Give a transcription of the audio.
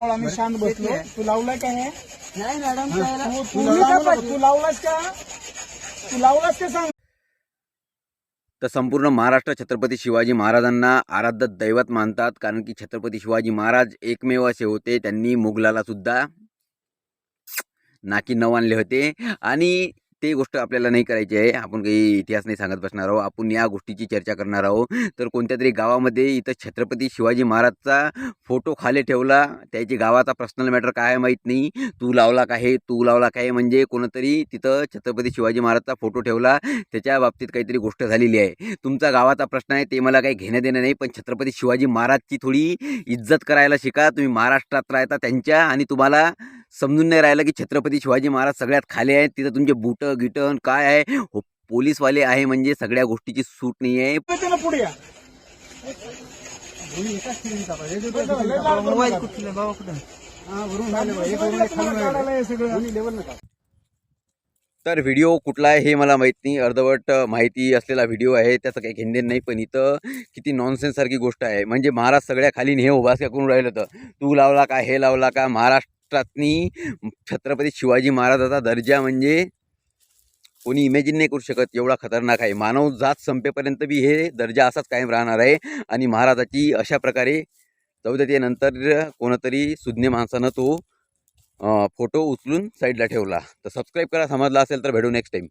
आम्ही शांत बसलो. तू लावलाय का हे? नाही मॅडम तू लावलास का? तू लावलास का सांग. तर संपूर्ण महाराष्ट्र छत्रपती शिवाजी महाराजांना आराध्य दैवत मानतात. कारण की छत्रपती शिवाजी महाराज एकमेव असे होते, त्यांनी मुघलाला सुद्धा नाकी नऊ आणले होते. आणि ते गोष्ट आपल्याला नाही करायची आहे. आपण काही इतिहास नाही सांगत बसणार आहोत. आपण या गोष्टीची चर्चा करणार आहोत. तर कोणत्या तरी गावामध्ये इथं छत्रपती शिवाजी महाराजचा फोटो खाली ठेवला. त्याची गावाचा पर्सनल मॅटर काय माहीत नाही. तू लावला का हे, तू लावला का हे, म्हणजे कोणतरी तिथं छत्रपती शिवाजी महाराजचा फोटो ठेवला. त्याच्या बाबतीत काहीतरी गोष्ट झालेली आहे. तुमचा गावाचा प्रश्न आहे, ते मला काही घेणं देणं नाही. पण छत्रपती शिवाजी महाराजची थोडी इज्जत करायला शिका. तुम्ही महाराष्ट्रात राहता त्यांच्या, आणि तुम्हाला समजून नाही राहिलं की छत्रपती शिवाजी महाराज सगळ्यात खाली आहेत. तिथं तुमचे बुटं गिटन काय आहे, पोलीसवाले आहे, म्हणजे सगळ्या गोष्टीची सूट नाही आहे. पुढे या. मोबाईल कुठले बाबा कुठं तर व्हिडिओ कुठला आहे हे मला माहीत नाही. अर्धवट माहिती असलेला व्हिडिओ आहे, त्याचं काही घेणदेण नाही. पण इथं किती नॉनसेन्स सारखी गोष्ट आहे. म्हणजे महाराज सगळ्या खाली हे उभास करून राहिलं. तर तू लावला का, हे लावला का. महाराष्ट्रातनी छत्रपती शिवाजी महाराजाचा दर्जा म्हणजे कोणी इमॅजिन नाही करू शकत, एवढा खतरनाक आहे. मानव जात संपेपर्यंत बी हे दर्जा असाच कायम राहणार आहे. आणि महाराजाची अशा प्रकारे चौदतेनंतर कोणतरी सुज्ञ माणसानं तो फोटो उचलून साईडला ठेवला. तर सबस्क्राईब करा, समजला असेल तर भेटू नेक्स्ट टाईम.